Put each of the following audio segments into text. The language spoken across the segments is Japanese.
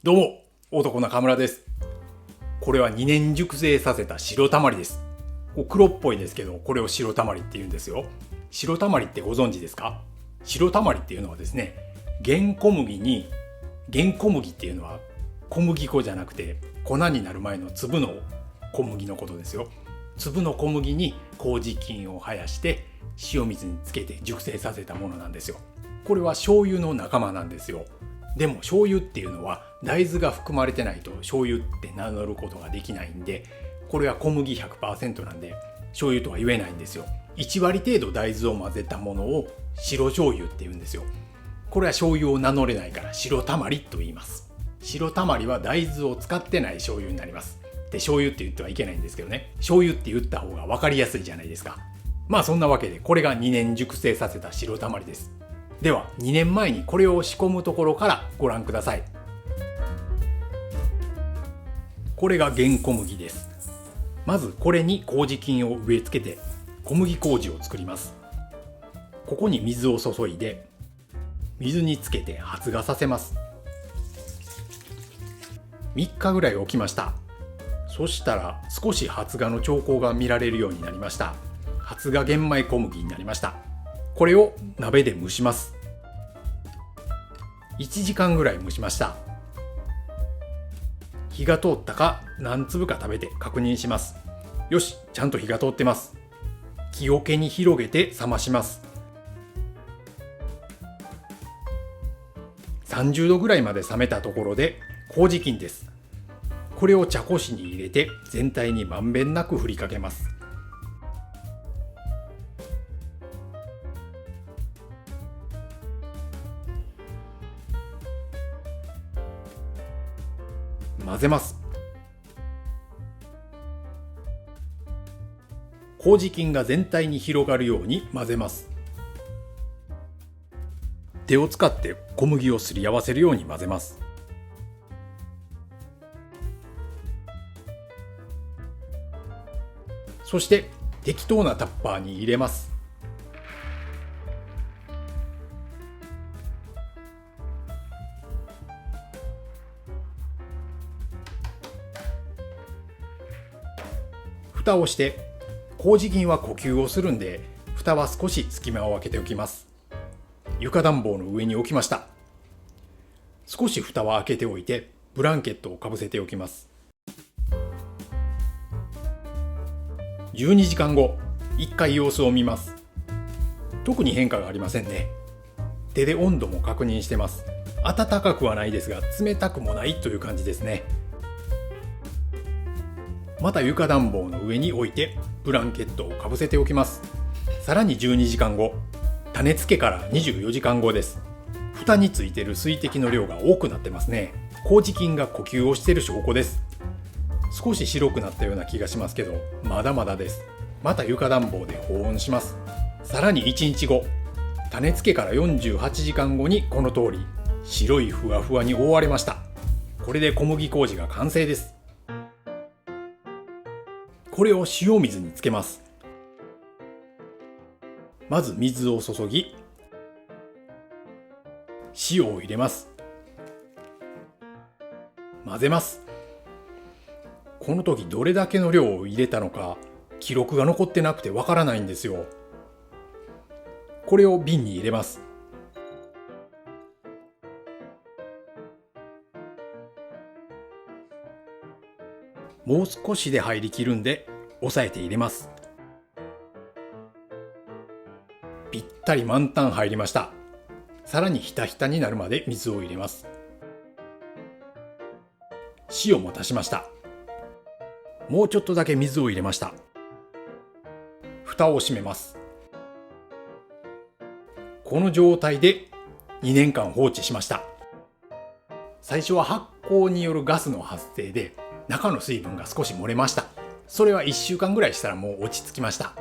どうも、男中村です。これは2年熟成させた白たまりです。黒っぽいですけど、これを白たまりって言うんですよ。白たまりってご存知ですか？白たまりっていうのはですね、原小麦っていうのは小麦粉じゃなくて粉になる前の粒の小麦のことですよ。粒の小麦に麹菌を生やして塩水につけて熟成させたものなんですよ。これは醤油の仲間なんですよ。でも醤油っていうのは大豆が含まれてないと醤油って名乗ることができないんで、これは小麦 100% なんで醤油とは言えないんですよ。1割程度大豆を混ぜたものを白醤油って言うんですよ。これは醤油を名乗れないから白たまりと言います。白たまりは大豆を使ってない醤油になります。で、醤油って言ってはいけないんですけどね、醤油って言った方が分かりやすいじゃないですか。まあそんなわけで、これが2年熟成させた白たまりです。では2年前にこれを仕込むところからご覧ください。これが原小麦です。まずこれに麹菌を植え付けて小麦麹を作ります。ここに水を注いで水につけて発芽させます。3日ぐらい置きました。そしたら少し発芽の兆候が見られるようになりました。発芽玄米小麦になりました。これを鍋で蒸します。1時間ぐらい蒸しました。火が通ったか何粒か食べて確認します。よし、ちゃんと火が通ってます。木桶に広げて冷まします。30度ぐらいまで冷めたところで麹菌です。これを茶こしに入れて全体にまんべんなく振りかけます。混ぜます。麹菌が全体に広がるように混ぜます。手を使って小麦をすり合わせるように混ぜます。そして適当なタッパーに入れます。蓋をして、麹菌は呼吸をするんで蓋は少し隙間を空けておきます。床暖房の上に置きました。少し蓋は開けておいてブランケットをかぶせておきます。12時間後、1回様子を見ます。特に変化がありませんね。手で温度も確認してます。暖かくはないですが冷たくもないという感じですね。また床暖房の上に置いてブランケットをかぶせておきます。さらに12時間後、種付けから24時間後です。蓋についている水滴の量が多くなってますね。麹菌が呼吸をしている証拠です。少し白くなったような気がしますけど、まだまだです。また床暖房で保温します。さらに1日後、種付けから48時間後にこの通り白いふわふわに覆われました。これで小麦麹が完成です。これを塩水につけます。まず水を注ぎ、塩を入れます。混ぜます。この時どれだけの量を入れたのか記録が残ってなくてわからないんですよ。これを瓶に入れます。もう少しで入りきるんで押さえて入れます。ぴったり満タン入りました。さらにひたひたになるまで水を入れます。塩も足しました。もうちょっとだけ水を入れました。蓋を閉めます。この状態で2年間放置しました。最初は発酵によるガスの発生で中の水分が少し漏れました。それは1週間ぐらいしたらもう落ち着きました。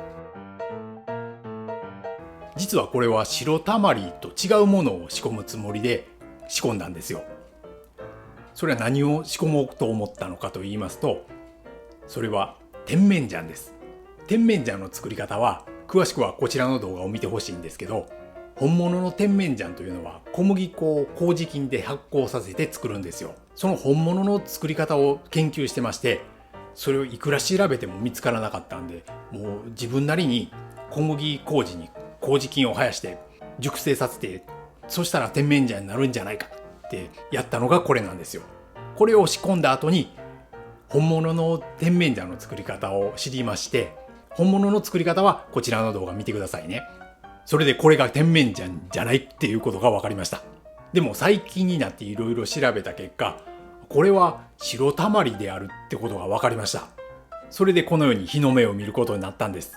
実はこれは白たまりと違うものを仕込むつもりで仕込んだんですよ。それは何を仕込もうと思ったのかと言いますと、それは甜麺醤です。甜麺醤の作り方は詳しくはこちらの動画を見てほしいんですけど、本物の甜麺醤というのは小麦粉を麹菌で発酵させて作るんですよ。その本物の作り方を研究してまして、それをいくら調べても見つからなかったんで、もう自分なりに小麦麹に麹菌を生やして熟成させて、そしたら甜麺醤になるんじゃないかってやったのがこれなんですよ。これを仕込んだ後に本物の甜麺醤の作り方を知りまして、本物の作り方はこちらの動画見てくださいね。それでこれが甜麺醤じゃないっていうことが分かりました。でも最近になっていろいろ調べた結果、これは白たまりであるってことが分かりました。それでこのように日の目を見ることになったんです。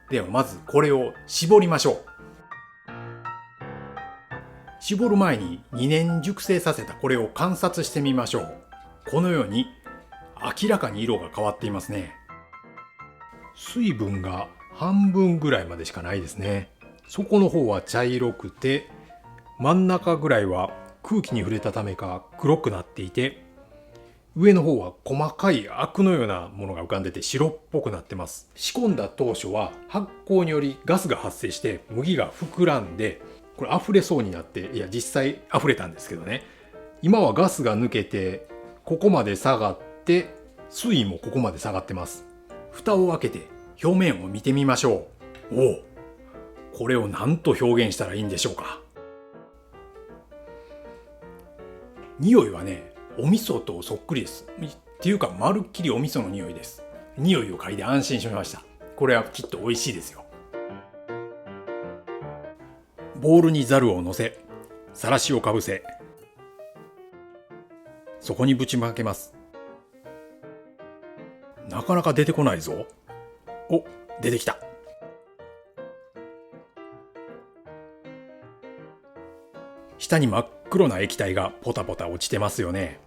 ではまずこれを絞りましょう。絞る前に2年熟成させたこれを観察してみましょう。このように明らかに色が変わっていますね。水分が半分ぐらいまでしかないですね。底の方は茶色くて、真ん中ぐらいは空気に触れたためか黒くなっていて、上の方は細かいアクのようなものが浮かんでて白っぽくなってます。仕込んだ当初は発酵によりガスが発生して麦が膨らんで、これ溢れそうになって、いや実際溢れたんですけどね。今はガスが抜けてここまで下がって、水位もここまで下がってます。蓋を開けて表面を見てみましょう。おお、これを何と表現したらいいんでしょうか。匂いはね、お味噌とそっくりです。っていうかまるっきりお味噌の匂いです。匂いを嗅いで安心しました。これはきっと美味しいですよ。ボウルにザルを乗せ、さらしをかぶせ、そこにぶちまけます。なかなか出てこないぞ。お、出てきた。下に真っ黒な液体がポタポタ落ちてますよね。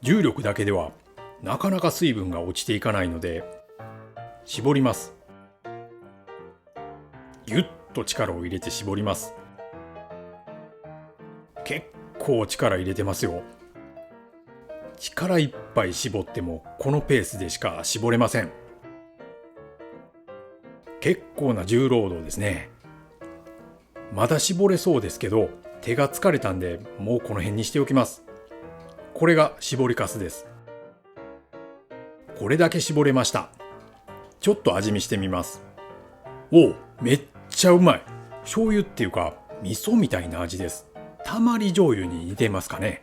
重力だけではなかなか水分が落ちていかないので、絞ります。ぎゅっと力を入れて絞ります。結構力入れてますよ。力いっぱい絞ってもこのペースでしか絞れません。結構な重労働ですね。まだ絞れそうですけど、手が疲れたんでもうこの辺にしておきます。これが絞りかすです。これだけ絞れました。ちょっと味見してみます。おお、めっちゃうまい。醤油っていうか味噌みたいな味です。たまり醤油に似てますかね。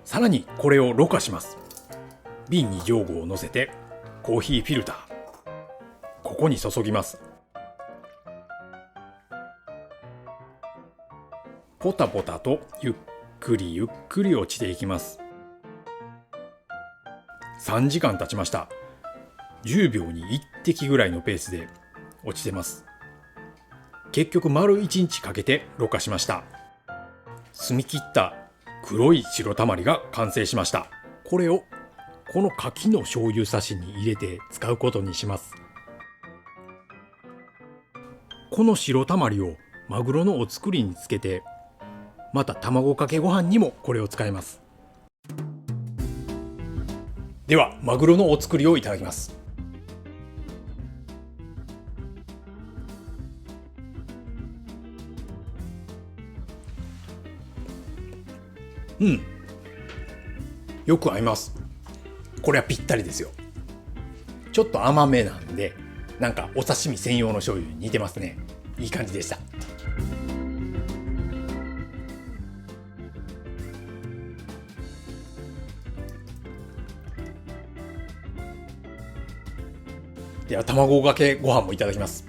さらにこれをろ過します。瓶に上具を乗せてコーヒーフィルター、ここに注ぎます。ポタポタとゆっくりゆっくり落ちていきます。3時間経ちました。10秒に1滴ぐらいのペースで落ちてます。結局丸1日かけてろ過しました。澄み切った黒い白たまりが完成しました。これをこの牡蠣の醤油差しに入れて使うことにします。この白たまりをマグロのお造りにつけて、また卵かけご飯にもこれを使います。ではマグロのお造りをいただきます。よく合います。これはぴったりですよ。ちょっと甘めなんで、なんかお刺身専用の醤油に似てますね。いい感じでした。では卵かけご飯もいただきます。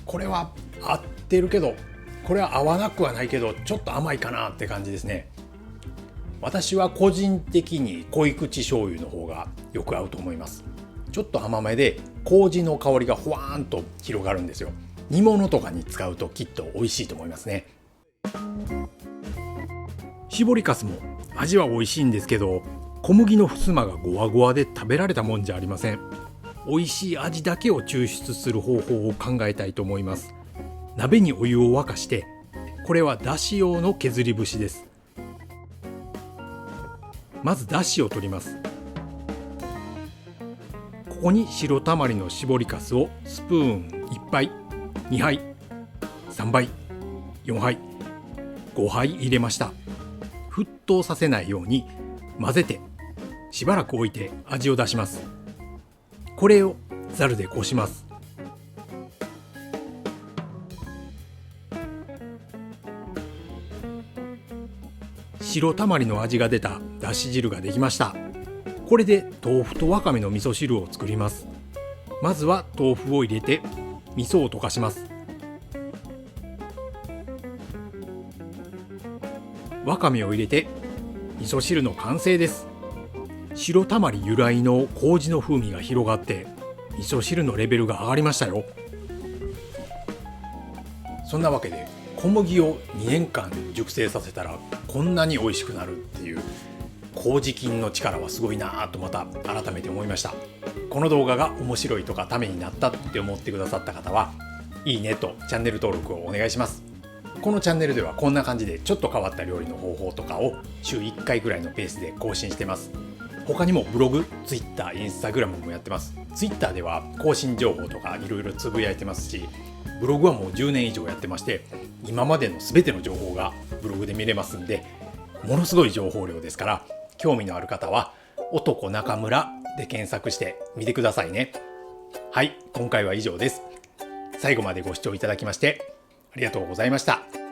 これは合ってるけど、これは合わなくはないけど、ちょっと甘いかなって感じですね。私は個人的に濃い口醤油の方がよく合うと思います。ちょっと甘めで麹の香りがほわーんと広がるんですよ。煮物とかに使うときっと美味しいと思いますね。搾りかすも味は美味しいんですけど、小麦のふすまがゴワゴワで食べられたもんじゃありません。美味しい味だけを抽出する方法を考えたいと思います。鍋にお湯を沸かして、これはだし用の削り節です。まずだしを取ります。ここに白たまりの搾りかすをスプーン1杯、2杯、3杯、4杯、5杯入れました。沸騰させないように混ぜてしばらく置いて味を出します。これをざるでこします。白たまりの味が出ただし汁ができました。これで豆腐とわかめの味噌汁を作ります。まずは豆腐を入れて味噌を溶かします。わかめを入れて味噌汁の完成です。白たまり由来の麹の風味が広がって味噌汁のレベルが上がりましたよ。そんなわけで小麦を2年間熟成させたらこんなに美味しくなるっていう麹菌の力はすごいなぁとまた改めて思いました。この動画が面白いとかためになったって思ってくださった方はいいねとチャンネル登録をお願いします。このチャンネルではこんな感じでちょっと変わった料理の方法とかを週1回ぐらいのペースで更新してます。他にもブログ、Twitter、Instagram もやってます。Twitter では更新情報とかいろいろつぶやいてますし、ブログはもう10年以上やってまして、今までの全ての情報がブログで見れますんで、ものすごい情報量ですから、興味のある方は男中村で検索してみてくださいね。はい、今回は以上です。最後までご視聴いただきましてありがとうございました。